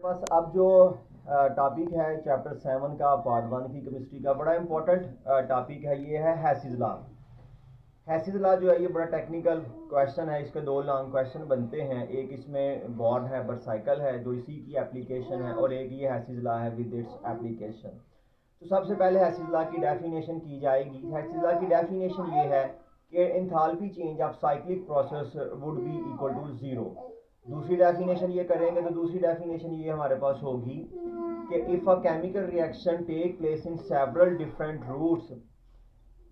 बस अब जो टॉपिक है चैप्टर 7 का पार्ट 1 की केमिस्ट्री का बड़ा इंपॉर्टेंट टॉपिक है, ये है हैसीज लॉ। हैसीज लॉ जो है ये बड़ा टेक्निकल क्वेश्चन है। इसके दो लॉन्ग क्वेश्चन बनते हैं, एक इसमें बॉर्न है बरसाइकिल है जो इसी की एप्लीकेशन है, और एक ये हैसीज लॉ है विद इट्स एप्लीकेशन। तो सबसे पहले हैसीज लॉ की डेफिनेशन की जाएगी। हैसीज लॉ की डेफिनेशन ये है कि enthalpy change of cyclic process would be equal to zero. दूसरी डेफिनेशन ये करेंगे तो दूसरी डेफिनेशन ये हमारे पास होगी कि if a chemical reaction take place in several different routes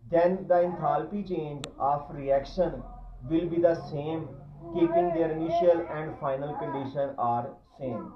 then the enthalpy change of reaction will be the same, keeping their initial and final condition are same।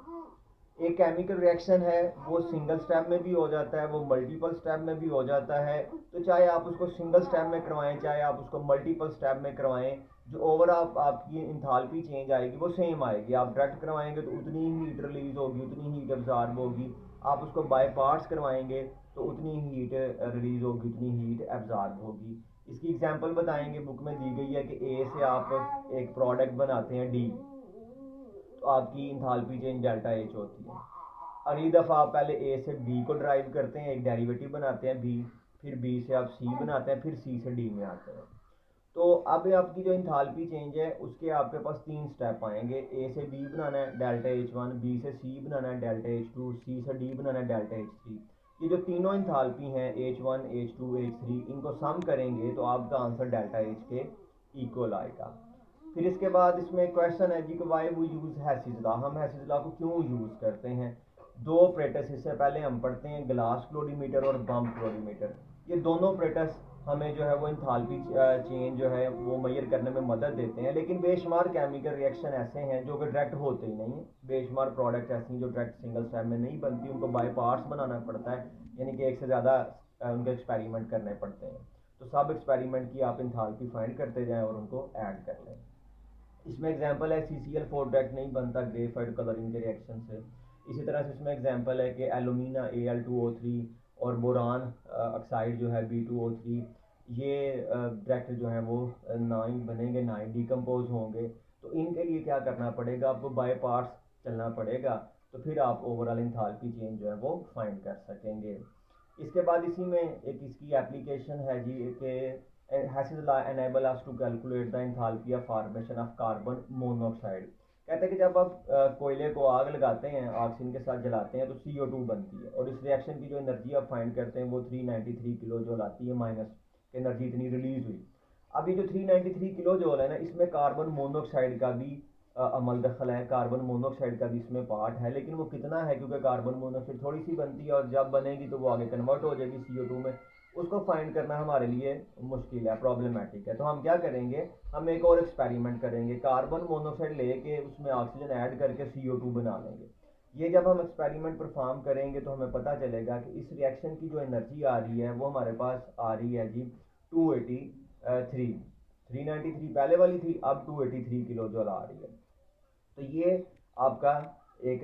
एक केमिकल रिएक्शन है वो single step में भी हो जाता है, वो multiple step में भी हो जाता है। तो चाहे आप उसको सिंगल स्टेप में करवाएं चाहे आप उसको मल्टीपल स्टेप में करवाएं, जो ओवरऑल आपकी इंथाल्पी चेंज आएगी वो सेम आएगी। आप डायरेक्ट करवाएंगे तो उतनी ही हीट रिलीज होगी, उतनी हीट एब्जॉर्ब होगी। आप उसको बाय पार्ट्स करवाएंगे तो उतनी हीट रिलीज होगी, उतनी हीट एब्जॉर्ब होगी। इसकी एग्जांपल बताएंगे, बुक में दी गई है कि ए से आप एक प्रोडक्ट बनाते हैं डी, तो आपकी इंथाल्पी चेंज डेल्टा एच होती है। अगली दफ़ा आप पहले ए से बी को ड्राइव करते हैं, एक डेरिवेटिव बनाते हैं बी, फिर बी से आप सी बनाते हैं, फिर सी से डी में आते हैं। तो अब आपकी जो इंथाल्पी चेंज है उसके आपके पास तीन स्टेप आएंगे। ए से बी बनाना है डेल्टा एच वन, बी से सी बनाना है डेल्टा एच टू, सी से डी बनाना है डेल्टा एच थ्री। ये जो तीनों इंथाल्पी हैं H one H two H three, इनको सम करेंगे तो आपका आंसर डेल्टा एच के इक्वल आएगा। फिर इसके बाद इसमें क्वेश्चन है जी कि वाई वो यूज़ हैसीज लॉ, हम हैसीज लॉ को क्यों यूज़ करते हैं। दो ऑपरेटर्स इससे पहले हम पढ़ते हैं, ग्लास क्लोरीमीटर और बम क्लोरीमीटर। ये दोनों ऑपरेटर्स हमें जो है वो इंथाल्पी चेंज जो है वो मेजर करने में मदद देते हैं। लेकिन बेशुमार केमिकल रिएक्शन ऐसे हैं जो कि डायरेक्ट होते ही नहीं हैं। बेशुमार प्रोडक्ट ऐसी जो डायरेक्ट सिंगल स्टेप में नहीं बनती, उनको बाय पार्ट्स बनाना पड़ता है, यानी कि एक से ज़्यादा उनके एक्सपेरिमेंट करने पड़ते हैं। तो सब एक्सपेरिमेंट की आप इंथाल्पी फाइंड करते जाएँ और उनको ऐड कर लें। इसमें एग्जांपल है CCl फोर डायरेक्ट नहीं बनता ग्रेफाइट कलरिंग के रिएक्शन से। इसी तरह से इसमें एग्जांपल है कि एलुमिना Al2O3 और बोरान ऑक्साइड जो है B2O3, ये डायरेक्ट जो है वो ना ही बनेंगे ना ही डिकम्पोज होंगे। तो इनके लिए क्या करना पड़ेगा, आपको बाय पार्ट्स चलना पड़ेगा, तो फिर आप ओवरऑल इंथाल्पी चेंज जो है वो फाइंड कर सकेंगे। इसके बाद इसी में एक इसकी एप्लीकेशन है जी कि Hess's law enable us to calculate the enthalpy of formation of carbon monoxide. कहते हैं कि जब आप कोयले को आग लगाते हैं, ऑक्सीजन के साथ जलाते हैं तो CO2 बनती है, और इस रिएक्शन की जो एनर्जी आप फाइंड करते हैं वो 393 किलो जूल आती है, माइनस एनर्जी इतनी रिलीज हुई। अब ये जो 393 किलो जूल है ना, इसमें कार्बन मोनोऑक्साइड का भी अमल दखल है, कार्बन मोनोऑक्साइड का भी इसमें पार्ट है। लेकिन वो कितना है, क्योंकि कार्बन मोनोऑक्साइड थोड़ी सी बनती है और जब बनेगी तो वो आगे कन्वर्ट हो जाएगी CO2 में, उसको फाइंड करना हमारे लिए मुश्किल है, प्रॉब्लमेटिक है। तो हम क्या करेंगे, हम एक और एक्सपेरिमेंट करेंगे, कार्बन मोनोऑक्साइड लेके उसमें ऑक्सीजन ऐड करके CO2 बना लेंगे। ये जब हम एक्सपेरिमेंट परफॉर्म करेंगे तो हमें पता चलेगा कि इस रिएक्शन की जो एनर्जी आ रही है वो हमारे पास आ रही है जी 283। 393 पहले वाली थी, अब 283 किलो जूल आ रही है। तो ये आपका एक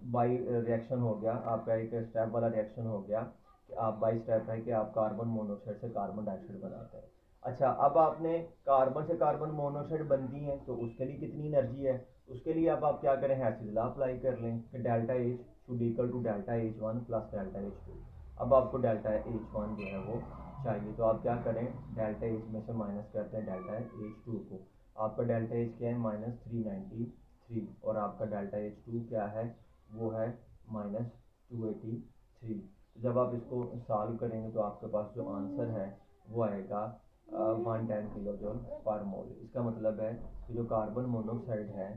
बाई रिएक्शन हो गया, आपका एक स्टेप वाला रिएक्शन हो गया कि आप बाई स्टेप है कि आप कार्बन मोनोऑक्साइड से कार्बन डाइऑक्साइड बनाते हैं। अच्छा, अब आपने कार्बन से कार्बन मोनोऑक्साइड बनती है तो उसके लिए कितनी एनर्जी है, उसके लिए अब आप क्या करें, हैसीज लॉ अप्लाई कर लें कि delta H should equal to delta H one plus delta H two. अब आपको डेल्टा एच वन जो है वो चाहिए, तो आप क्या करें, डेल्टा एच में से माइनस करते हैं डेल्टा एच टू को। आपका डेल्टा एच क्या है, -393, और आपका डेल्टा एच टू क्या है, वो है -283। तो जब आप इसको सॉल्व करेंगे तो आपके पास जो आंसर है वो आएगा 110 किलो जूल पर मोल। इसका मतलब है कि जो कार्बन मोनोऑक्साइड है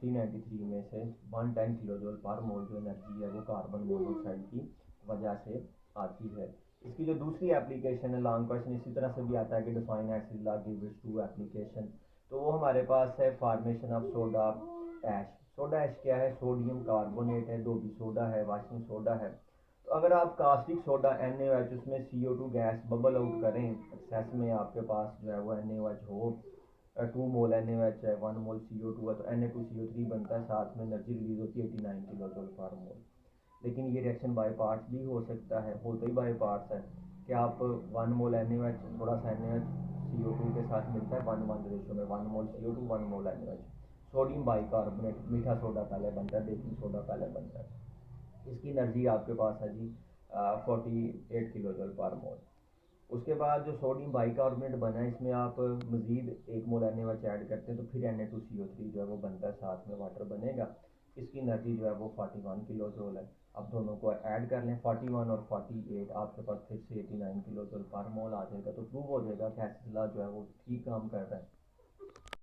393 में से 110 किलो जूल पर मोल जो एनर्जी है वो कार्बन मोनोऑक्साइड की वजह से आती है। इसकी जो दूसरी एप्लीकेशन है, लॉन्ग क्वेश्चन इसी तरह से भी आता है कि define Hess's law gives two application. तो वो हमारे पास है formation of soda ash. Soda ash क्या है, सोडियम कार्बोनेट है, दो भी सोडा है, वाशिंग सोडा है। तो अगर आप कास्टिक सोडा NaOH उसमें CO2 गैस बबल आउट करें, एक्सेस में आपके पास जो है वो NaOH हो, 2 मोल NaOH है, 1 मोल CO2 है, तो Na2CO3 बनता है, साथ में एनर्जी रिलीज होती है 89 किलो जूल पर मोल। लेकिन ये रिएक्शन बाय पार्ट्स भी हो सकता है, होते ही बाय पार्ट्स है कि आप 1 मोल NaOH थोड़ा सा NaOH CO2 के साथ मिलता है 1:1 रेशो में, 1 मोल CO2 1 मोल NaOH। सोडियम बाइकार्बोनेट, मीठा सोडा पहले बनता है, बेकिंग सोडा पहले बनता है। इसकी एनर्जी आपके पास है जी 48 किलो जूल पर मोल। उसके बाद जो सोडियम बाइकार्बोनेट बना है, इसमें आप मज़ीद 1 मोल NaOH ऐड करते हैं तो फिर Na2CO3 जो है वो बनता है, साथ में वाटर बनेगा। इसकी एनर्जी जो है वो 41 किलो जूल है। अब दोनों को ऐड कर लें, 41 और 48, आपके पास फिर से 89 किलो जूल पर मोल आ जाएगा। तो प्रूव हो जाएगा कि हैसिस लॉ जो है वो ठीक काम कर रहा है।